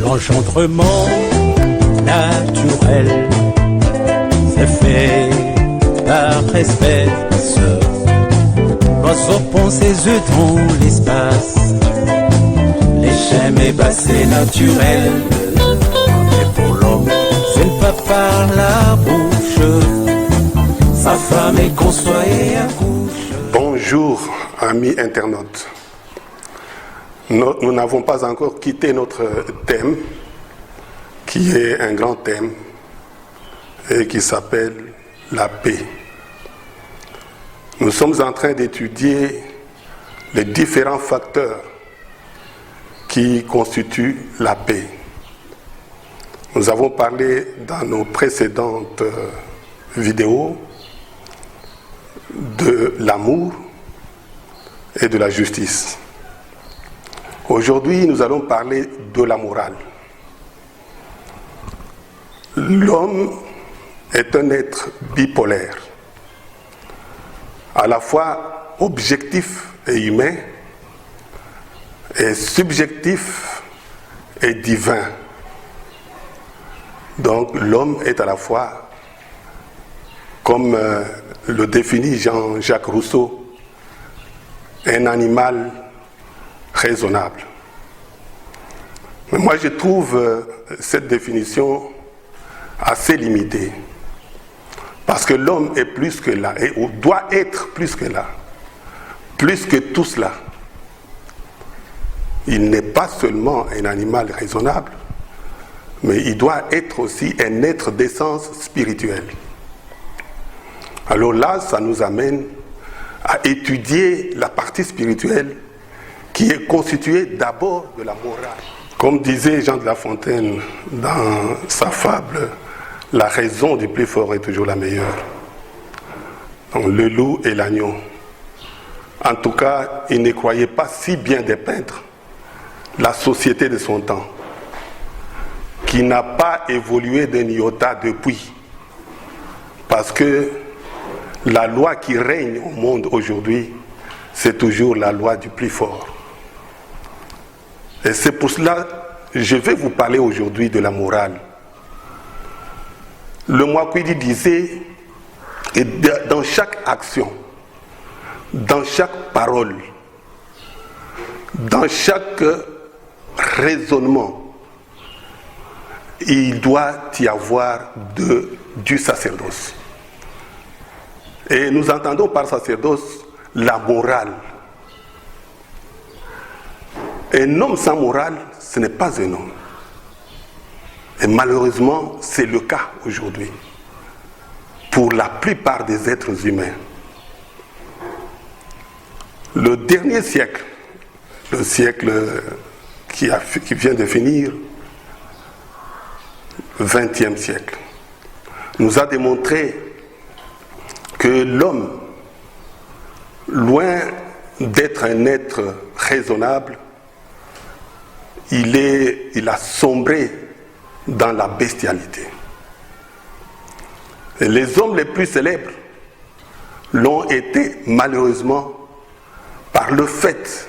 L'engendrement naturel c'est fait par espèce. L'oiseau pond ses œufs dans l'espace. Les chèmes et bah c'est naturel. Mais pour l'homme, c'est pas par la bouche. Sa femme est conçoit et accouche. Bonjour, amis internautes. Nous n'avons pas encore quitté notre thème, qui est un grand thème, et qui s'appelle la paix. Nous sommes en train d'étudier les différents facteurs qui constituent la paix. Nous avons parlé dans nos précédentes vidéos de l'amour et de la justice. Aujourd'hui, nous allons parler de la morale. L'homme est un être bipolaire, à la fois objectif et humain, et subjectif et divin. Donc l'homme est à la fois, comme le définit Jean-Jacques Rousseau, un animal raisonnable. Mais moi je trouve cette définition assez limitée. Parce que l'homme est plus que là, et doit être plus que là, plus que tout cela. Il n'est pas seulement un animal raisonnable, mais il doit être aussi un être d'essence spirituelle. Alors là, ça nous amène à étudier la partie spirituelle qui est constituée d'abord de la morale. Comme disait Jean de La Fontaine dans sa fable, la raison du plus fort est toujours la meilleure. Donc, le loup et l'agneau. En tout cas, il ne croyait pas si bien dépeindre la société de son temps, qui n'a pas évolué d'un iota depuis. Parce que la loi qui règne au monde aujourd'hui, c'est toujours la loi du plus fort. Et c'est pour cela que je vais vous parler aujourd'hui de la morale. Le Mwakwidi disait, et dans chaque action, dans chaque parole, dans chaque raisonnement, il doit y avoir du sacerdoce. Et nous entendons par sacerdoce la morale. Un homme sans morale, ce n'est pas un homme. Et malheureusement, c'est le cas aujourd'hui pour la plupart des êtres humains. Le dernier siècle, le siècle qui vient de finir, le XXe siècle, nous a démontré que l'homme, loin d'être un être raisonnable, il a sombré dans la bestialité. Et les hommes les plus célèbres l'ont été malheureusement par le fait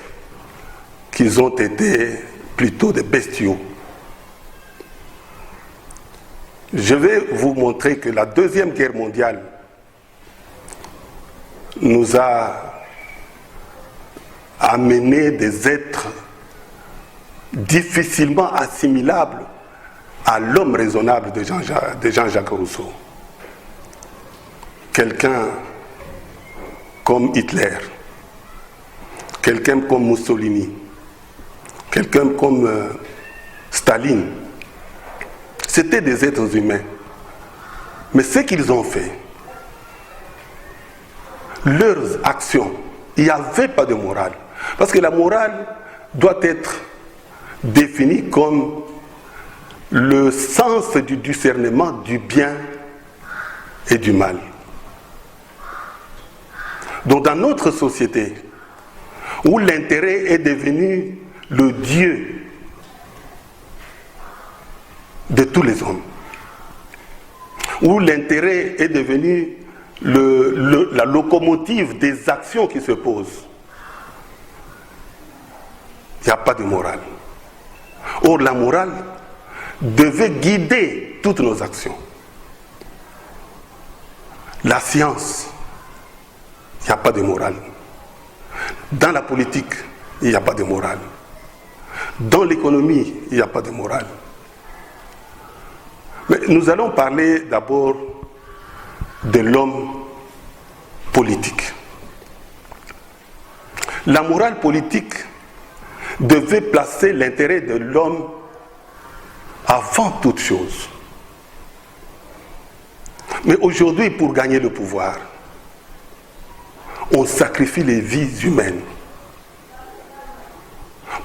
qu'ils ont été plutôt des bestiaux. Je vais vous montrer que la Deuxième Guerre mondiale nous a amené des êtres difficilement assimilables à l'homme raisonnable de Jean-Jacques Rousseau. Quelqu'un comme Hitler, quelqu'un comme Mussolini, quelqu'un comme Staline. C'étaient des êtres humains. Mais ce qu'ils ont fait, leurs actions, il n'y avait pas de morale. Parce que la morale doit être définie comme le sens du discernement du bien et du mal. Donc dans notre société, où l'intérêt est devenu le Dieu de tous les hommes, où l'intérêt est devenu la locomotive des actions qui se posent, il n'y a pas de morale. Or, la morale devait guider toutes nos actions. La science, il n'y a pas de morale. Dans la politique, il n'y a pas de morale. Dans l'économie, il n'y a pas de morale. Mais nous allons parler d'abord de l'homme politique. La morale politique devait placer l'intérêt de l'homme avant toute chose. Mais aujourd'hui, pour gagner le pouvoir, on sacrifie les vies humaines.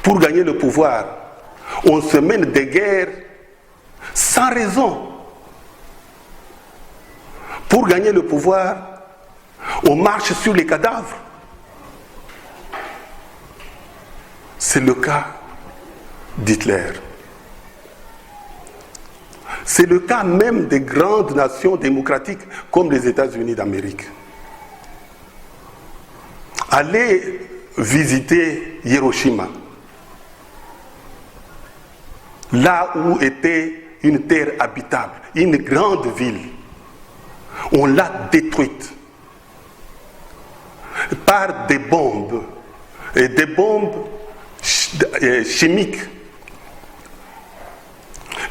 Pour gagner le pouvoir, on se mène des guerres sans raison. Pour gagner le pouvoir, on marche sur les cadavres. C'est le cas d'Hitler. C'est le cas même des grandes nations démocratiques comme les États-Unis d'Amérique. Allez visiter Hiroshima, là où était une terre habitable, une grande ville. On l'a détruite par des bombes, et des bombes chimiques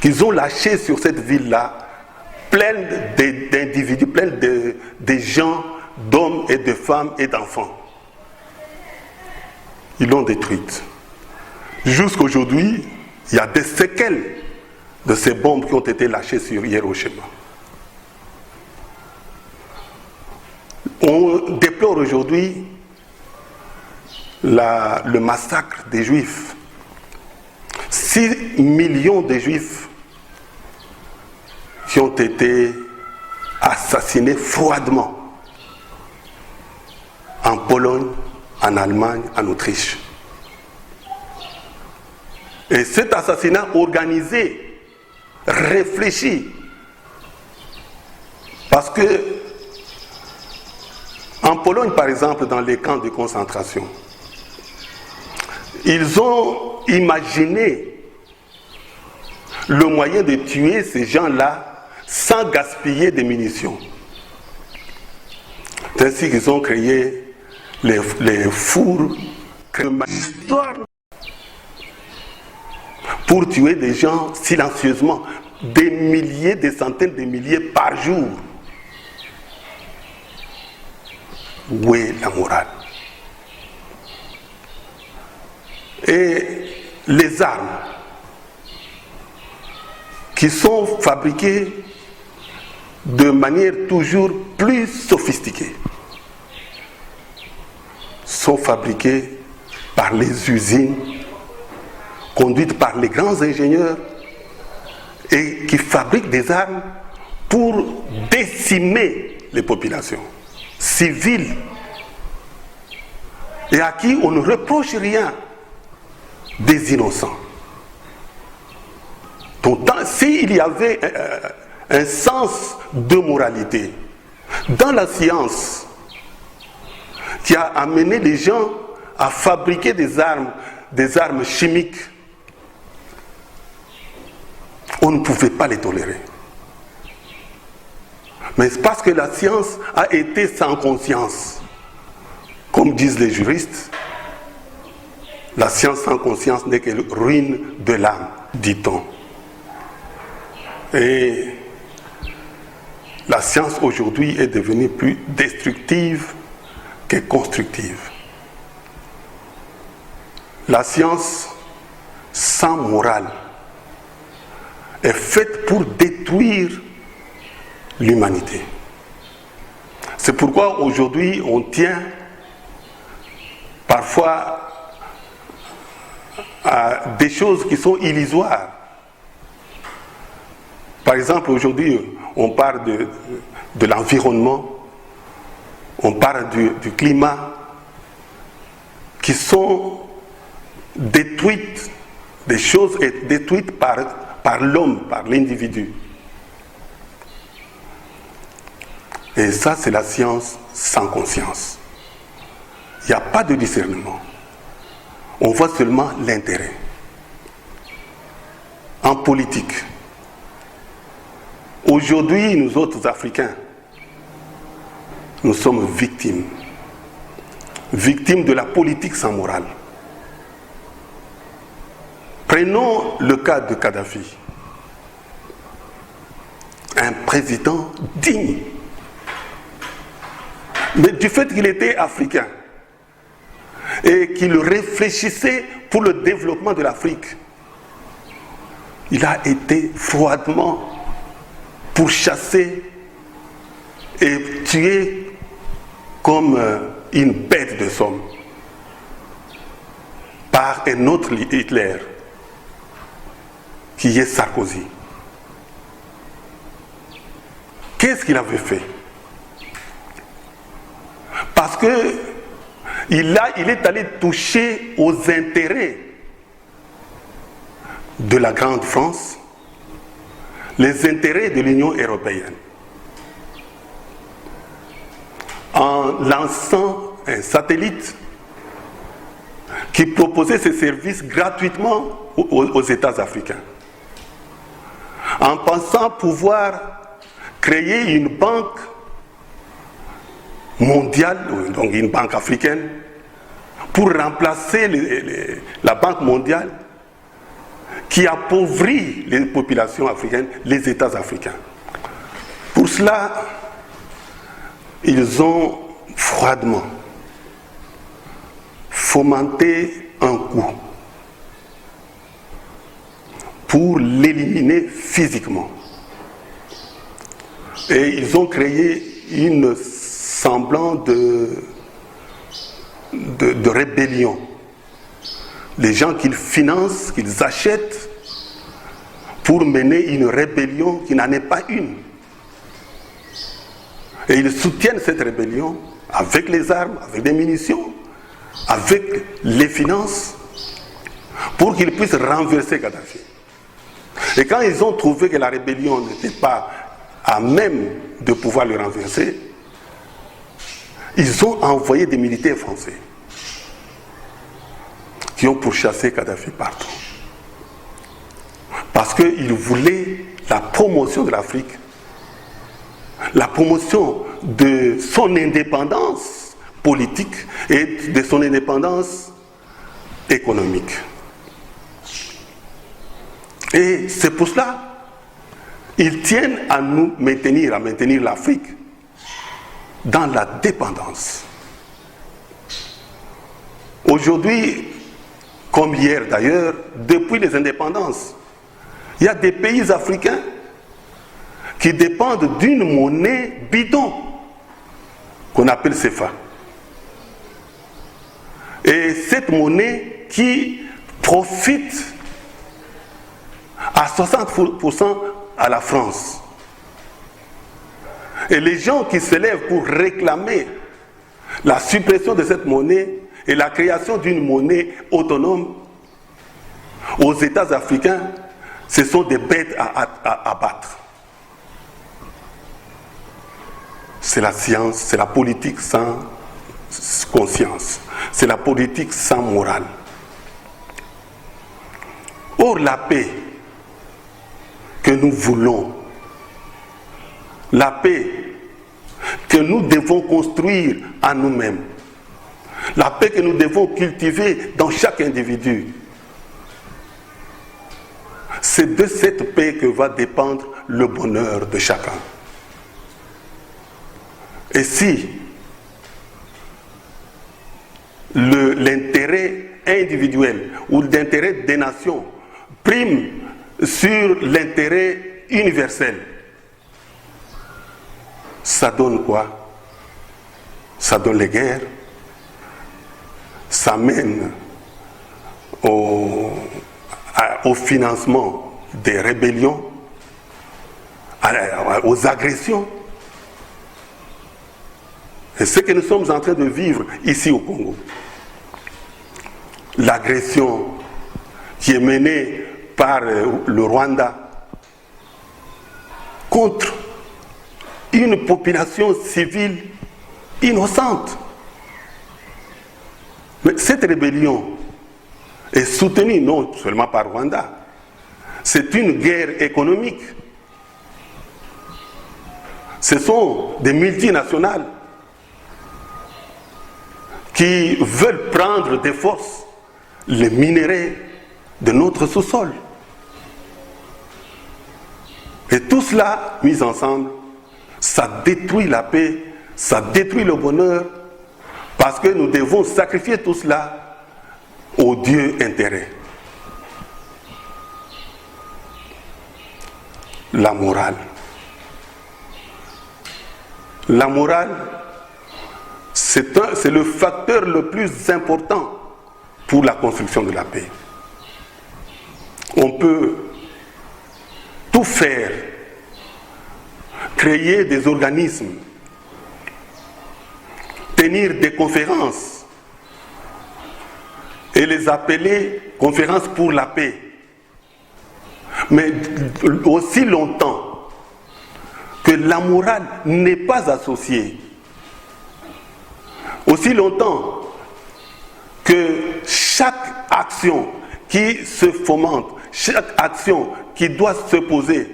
qu'ils ont lâchées sur cette ville-là, pleine d'individus, pleine de gens, d'hommes et de femmes et d'enfants. Ils l'ont détruite. Jusqu'à aujourd'hui, il y a des séquelles de ces bombes qui ont été lâchées sur Hiroshima. On déplore aujourd'hui le massacre des Juifs. 6 millions de Juifs qui ont été assassinés froidement en Pologne, en Allemagne, en Autriche. Et cet assassinat organisé, réfléchi, parce que en Pologne, par exemple, dans les camps de concentration, ils ont imaginé le moyen de tuer ces gens-là sans gaspiller des munitions. C'est ainsi qu'ils ont créé les fours crématoires pour tuer des gens silencieusement, des milliers, des centaines de milliers par jour. Où est la morale? Et les armes qui sont fabriquées de manière toujours plus sophistiquée sont fabriquées par les usines conduites par les grands ingénieurs et qui fabriquent des armes pour décimer les populations civiles et à qui on ne reproche rien, des innocents. Donc, s'il y avait un sens de moralité dans la science qui a amené les gens à fabriquer des armes chimiques, on ne pouvait pas les tolérer. Mais c'est parce que la science a été sans conscience. Comme disent les juristes, la science sans conscience n'est que ruine de l'âme, dit-on. Et la science aujourd'hui est devenue plus destructive que constructive. La science sans morale est faite pour détruire l'humanité. C'est pourquoi aujourd'hui on tient parfois à des choses qui sont illusoires. Par exemple, aujourd'hui, on parle de l'environnement, on parle du climat, qui sont détruites, des choses détruites par l'homme, par l'individu. Et ça, c'est la science sans conscience. Il n'y a pas de discernement. On voit seulement l'intérêt. en politique. Aujourd'hui, nous autres Africains, nous sommes victimes de la politique sans morale. Prenons le cas de Kadhafi, un président digne, mais du fait qu'il était africain et qu'il réfléchissait pour le développement de l'Afrique, il a été froidement pourchassé et tué comme une bête de somme par un autre Hitler qui est Sarkozy. Qu'est-ce qu'il avait fait? Parce que il est allé toucher aux intérêts de la Grande France, les intérêts de l'Union européenne, en lançant un satellite qui proposait ses services gratuitement aux États africains, en pensant pouvoir créer une banque mondiale, donc une banque africaine, pour remplacer la Banque mondiale qui appauvrit les populations africaines, les États africains. Pour cela, ils ont froidement fomenté un coup pour l'éliminer physiquement. Et ils ont créé une semblant de rébellion. Les gens qu'ils financent, qu'ils achètent pour mener une rébellion qui n'en est pas une. Et ils soutiennent cette rébellion avec les armes, avec des munitions, avec les finances, pour qu'ils puissent renverser Kadhafi. Et quand ils ont trouvé que la rébellion n'était pas à même de pouvoir le renverser, ils ont envoyé des militaires français qui ont pourchassé Kadhafi partout. Parce qu'ils voulaient la promotion de l'Afrique, la promotion de son indépendance politique et de son indépendance économique. Et c'est pour cela ils tiennent à nous maintenir, à maintenir l'Afrique dans la dépendance. Aujourd'hui, comme hier d'ailleurs, depuis les indépendances, il y a des pays africains qui dépendent d'une monnaie bidon qu'on appelle CFA. Et cette monnaie qui profite à 60% à la France. Et les gens qui se lèvent pour réclamer la suppression de cette monnaie et la création d'une monnaie autonome aux États africains, ce sont des bêtes à abattre. C'est la science, c'est la politique sans conscience, c'est la politique sans morale. Or, la paix que nous voulons, la paix que nous devons construire en nous-mêmes, la paix que nous devons cultiver dans chaque individu, c'est de cette paix que va dépendre le bonheur de chacun. Et si l'intérêt individuel ou l'intérêt des nations prime sur l'intérêt universel, ça donne quoi? Ça donne les guerres, ça mène au financement des rébellions, aux agressions. Et ce que nous sommes en train de vivre ici au Congo, l'agression qui est menée par le Rwanda contre une population civile innocente. Mais cette rébellion est soutenue non seulement par Rwanda, c'est une guerre économique. Ce sont des multinationales qui veulent prendre de force les minéraux de notre sous-sol. Et tout cela, mis ensemble, ça détruit la paix, ça détruit le bonheur, parce que nous devons sacrifier tout cela au Dieu intérêt. La morale. La morale, c'est le facteur le plus important pour la construction de la paix. On peut tout faire, créer des organismes, tenir des conférences et les appeler conférences pour la paix. Mais aussi longtemps que la morale n'est pas associée, aussi longtemps que chaque action qui se fomente, chaque action qui doit se poser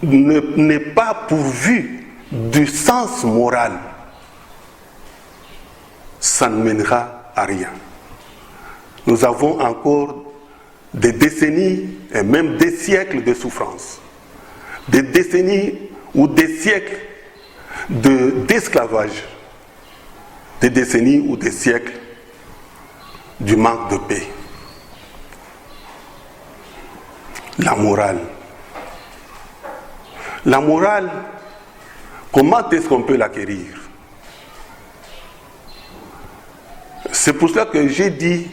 n'est pas pourvue du sens moral, ça ne mènera à rien. Nous avons encore des décennies et même des siècles de souffrance, des décennies ou des siècles d'esclavage, des décennies ou des siècles du manque de paix. La morale. La morale, comment est-ce qu'on peut l'acquérir? C'est pour cela que j'ai dit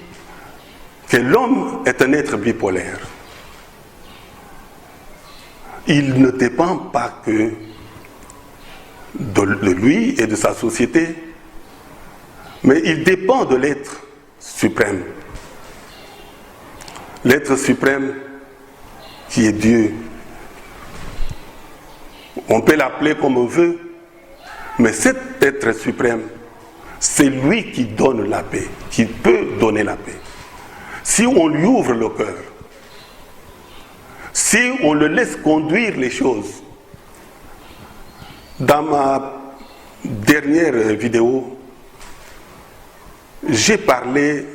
que l'homme est un être bipolaire. Il ne dépend pas que de lui et de sa société, mais il dépend de l'être suprême. L'être suprême qui est Dieu. On peut l'appeler comme on veut, mais cet être suprême, c'est lui qui donne la paix, qui peut donner la paix. Si on lui ouvre le cœur, si on le laisse conduire les choses. Dans ma dernière vidéo, j'ai parlé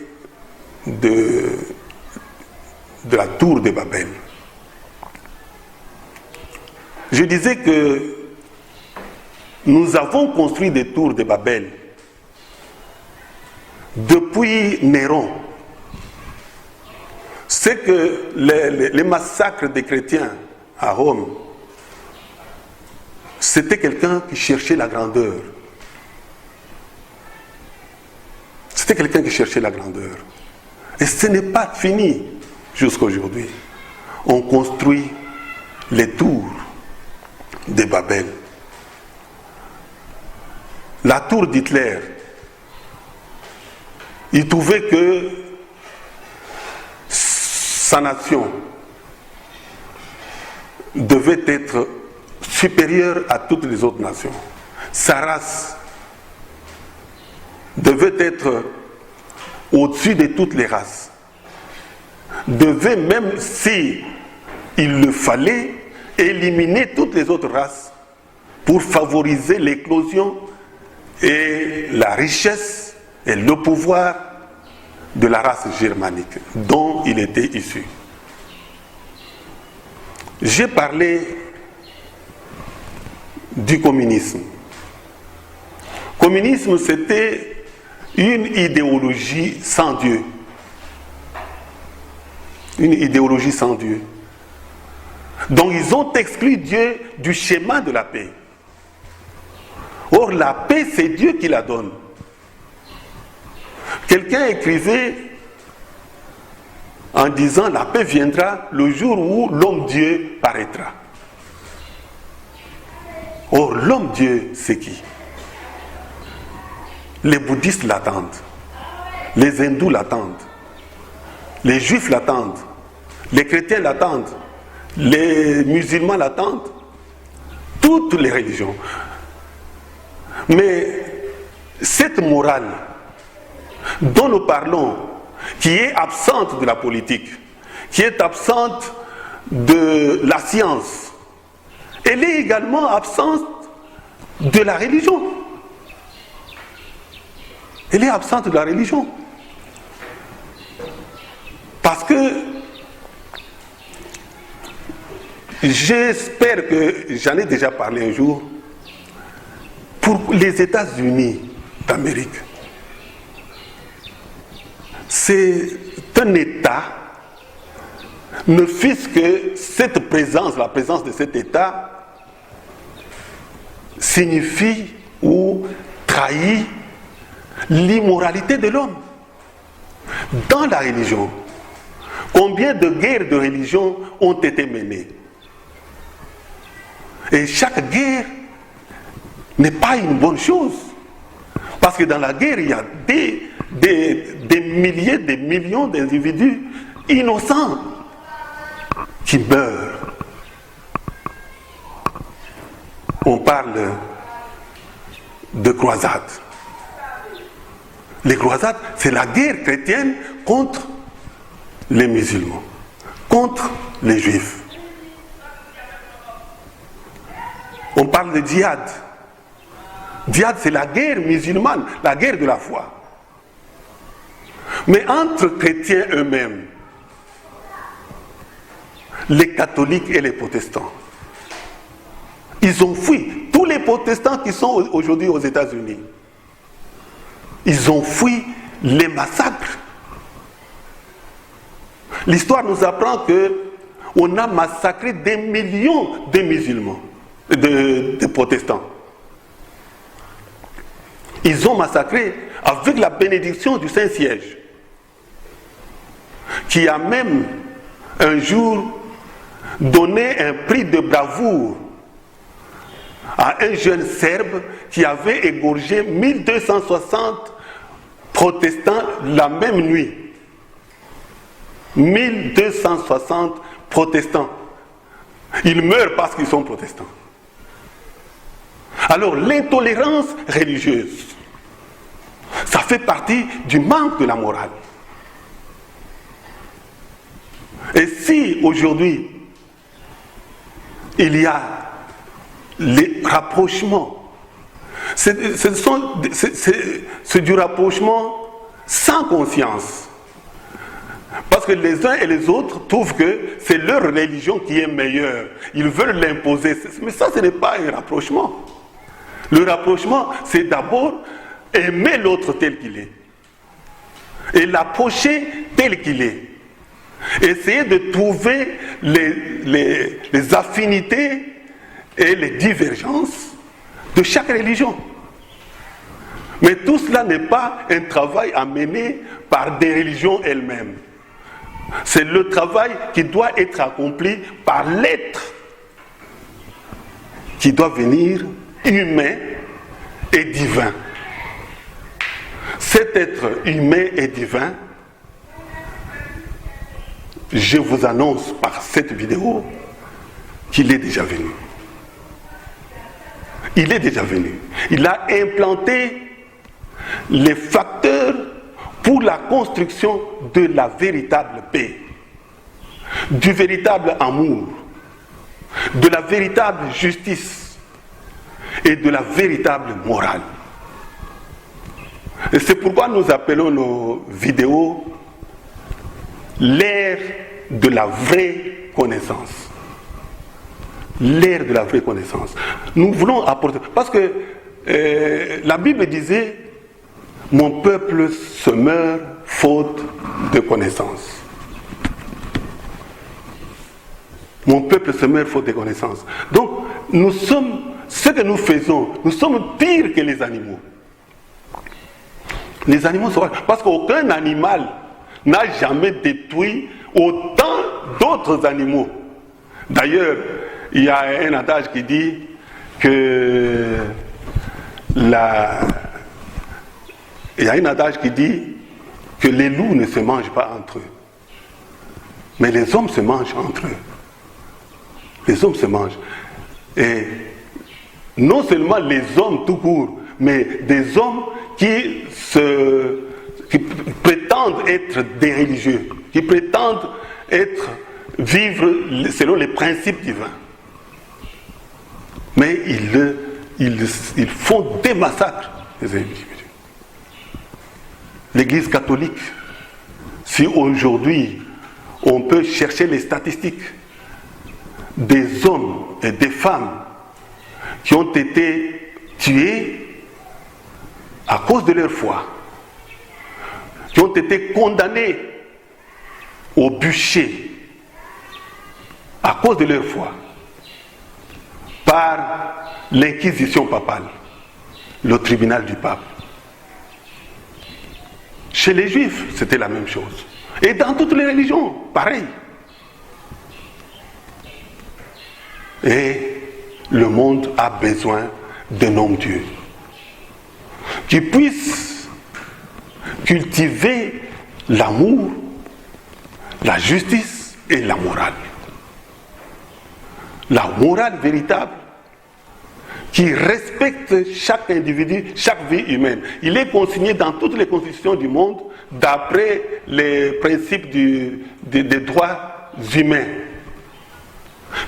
de la tour de Babel. Je disais que nous avons construit des tours de Babel depuis Néron. C'est que les massacres des chrétiens à Rome, c'était quelqu'un qui cherchait la grandeur. C'était quelqu'un qui cherchait la grandeur. Et ce n'est pas fini jusqu'à aujourd'hui. On construit les tours de Babel. La tour d'Hitler, il trouvait que sa nation devait être supérieure à toutes les autres nations. Sa race devait être au-dessus de toutes les races. Devait, même si il le fallait, éliminer toutes les autres races pour favoriser l'éclosion et la richesse et le pouvoir de la race germanique dont il était issu. J'ai parlé du communisme. Le communisme, c'était une idéologie sans Dieu. Une idéologie sans Dieu. Donc ils ont exclu Dieu du schéma de la paix. Or la paix, c'est Dieu qui la donne. Quelqu'un écrivait en disant la paix viendra le jour où l'homme-dieu paraîtra. Or l'homme-dieu, c'est qui? Les bouddhistes l'attendent, les hindous l'attendent, les juifs l'attendent, les chrétiens l'attendent, les musulmans l'attendent, toutes les religions. Mais cette morale dont nous parlons, qui est absente de la politique, qui est absente de la science. Elle est également absente de la religion. Elle est absente de la religion. Parce que j'espère que j'en ai déjà parlé un jour, pour les États-Unis d'Amérique, c'est un État, ne fût-ce que cette présence, la présence de cet État, signifie ou trahit l'immoralité de l'homme. Dans la religion, combien de guerres de religion ont été menées? Et chaque guerre n'est pas une bonne chose. Parce que dans la guerre, il y a des milliers, des millions d'individus innocents qui meurent. On parle de croisades. Les croisades, c'est la guerre chrétienne contre les musulmans, contre les juifs. On parle de djihad. Djihad, c'est la guerre musulmane, la guerre de la foi. Mais entre chrétiens eux-mêmes, les catholiques et les protestants, ils ont fui. Tous les protestants qui sont aujourd'hui aux États-Unis, ils ont fui les massacres. L'histoire nous apprend qu'on a massacré des millions de musulmans, de protestants. Ils ont massacré avec la bénédiction du Saint-Siège, qui a même un jour donné un prix de bravoure à un jeune Serbe qui avait égorgé 1260 protestants la même nuit. 1260 protestants. Ils meurent parce qu'ils sont protestants. Alors l'intolérance religieuse, ça fait partie du manque de la morale. Et si aujourd'hui il y a les rapprochements, c'est du rapprochement sans conscience. Parce que les uns et les autres trouvent que c'est leur religion qui est meilleure. Ils veulent l'imposer. Mais ça, ce n'est pas un rapprochement. Le rapprochement, c'est d'abord aimer l'autre tel qu'il est. Et l'approcher tel qu'il est. Essayer de trouver les affinités et les divergences de chaque religion. Mais tout cela n'est pas un travail à mener par des religions elles-mêmes. C'est le travail qui doit être accompli par l'être qui doit venir humain et divin. Cet être humain et divin, je vous annonce par cette vidéo qu'il est déjà venu. Il est déjà venu. Il a implanté les facteurs pour la construction de la véritable paix, du véritable amour, de la véritable justice et de la véritable morale. Et c'est pourquoi nous appelons nos vidéos l'ère de la vraie connaissance. L'ère de la vraie connaissance. Nous voulons apporter... Parce que la Bible disait « Mon peuple se meurt faute de connaissance. » Mon peuple se meurt faute de connaissance. Donc, nous sommes... Ce que nous faisons, nous sommes pires que les animaux. Les animaux sont... Parce qu'aucun animal n'a jamais détruit autant d'autres animaux. D'ailleurs, il y a un adage qui dit que il y a un adage qui dit que les loups ne se mangent pas entre eux. Mais les hommes se mangent entre eux. Les hommes se mangent. Et non seulement les hommes tout court, mais des hommes qui prétendent être des religieux, qui prétendent vivre selon les principes divins. Mais ils font des massacres, les individus. L'Église catholique, si aujourd'hui on peut chercher les statistiques des hommes et des femmes qui ont été tués à cause de leur foi, qui ont été condamnés au bûcher à cause de leur foi par l'inquisition papale, le tribunal du pape. Chez les juifs, c'était la même chose. Et dans toutes les religions, pareil. Et le monde a besoin d'un homme-dieu qui puisse cultiver l'amour, la justice et la morale. La morale véritable qui respecte chaque individu, chaque vie humaine. Il est consigné dans toutes les constitutions du monde d'après les principes des droits humains.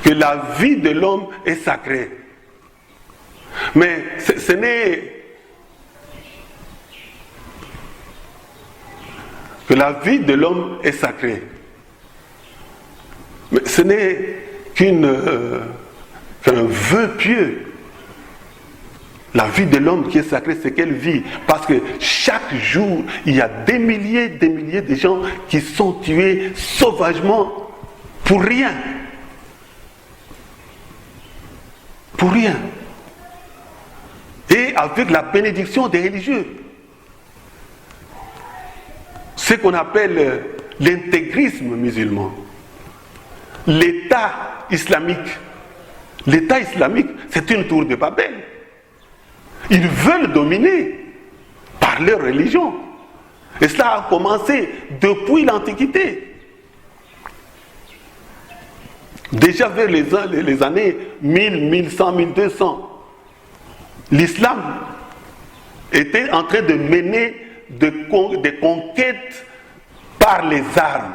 Que la vie de l'homme est sacrée. Mais ce n'est que la vie de l'homme est sacrée. Mais ce n'est qu'un vœu pieux. La vie de l'homme qui est sacrée, c'est quelle vie? Parce que chaque jour, il y a des milliers de gens qui sont tués sauvagement pour rien. Pour rien. Et avec la bénédiction des religieux. Ce qu'on appelle l'intégrisme musulman. L'État islamique. L'État islamique, c'est une tour de Babel. Ils veulent dominer par leur religion. Et cela a commencé depuis l'Antiquité. Déjà vers les années 1000, 1100, 1200, l'islam était en train de mener des conquêtes par les armes.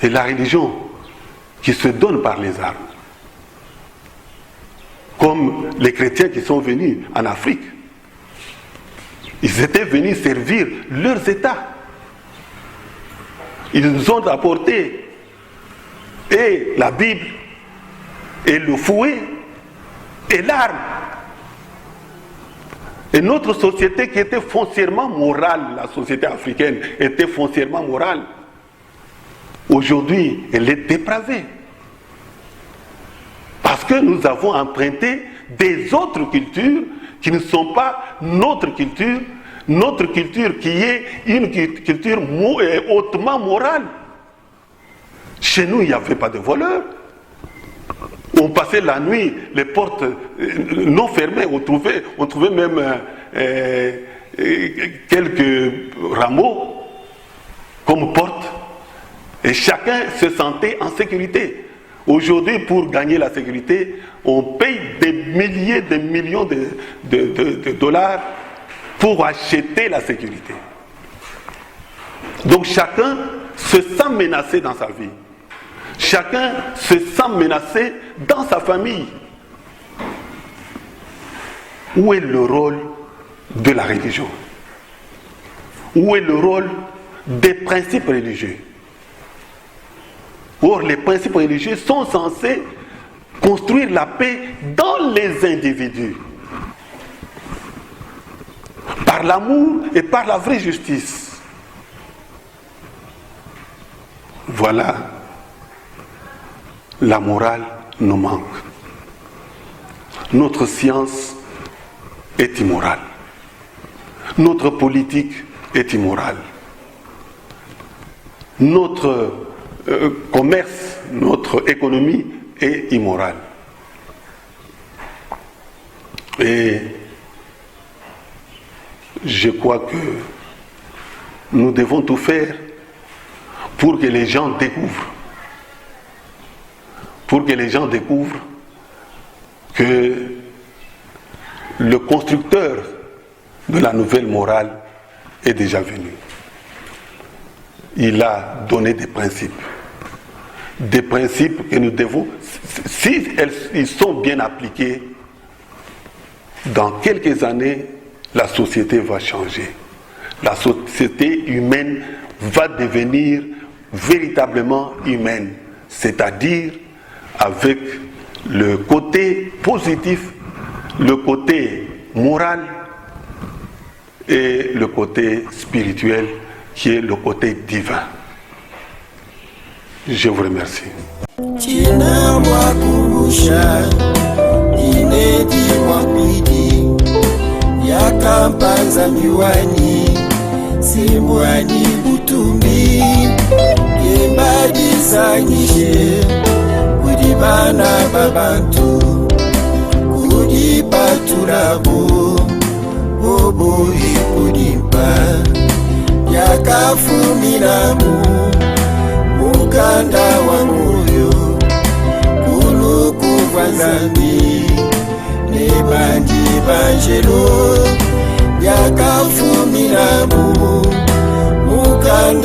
C'est la religion qui se donne par les armes. Comme les chrétiens qui sont venus en Afrique. Ils étaient venus servir leurs États. Ils nous ont apporté et la Bible, et le fouet, et l'arme. Et notre société qui était foncièrement morale, la société africaine était foncièrement morale. Aujourd'hui, elle est dépravée. Parce que nous avons emprunté des autres cultures qui ne sont pas notre culture qui est une culture hautement morale. Chez nous, il n'y avait pas de voleurs. On passait la nuit, les portes non fermées, on trouvait même quelques rameaux comme porte, et chacun se sentait en sécurité. Aujourd'hui, pour gagner la sécurité, on paye des milliers, des millions de dollars pour acheter la sécurité. Donc chacun se sent menacé dans sa vie. Chacun se sent menacé dans sa famille. Où est le rôle de la religion? Où est le rôle des principes religieux? Or, les principes religieux sont censés construire la paix dans les individus. Par l'amour et par la vraie justice. Voilà, la morale nous manque. Notre science est immorale. Notre politique est immorale. Notre commerce, notre économie est immorale. Et je crois que nous devons tout faire pour que les gens découvrent. Pour que les gens découvrent que le constructeur de la nouvelle morale est déjà venu. il a donné des principes que nous devons, si ils sont bien appliqués, dans quelques années, la société va changer. La société humaine va devenir véritablement humaine, c'est-à-dire avec le côté positif, le côté moral et le côté spirituel qui est le côté divin. Je vous remercie. Yakampanza miwani simwani butumbi yembadisanyishe kudibana babantu kudipaturabo bobo ikudimpa yakafuminamu mukanda wa moyo kulukuvanzambi nebandi banjelo yakafuminamu mukanda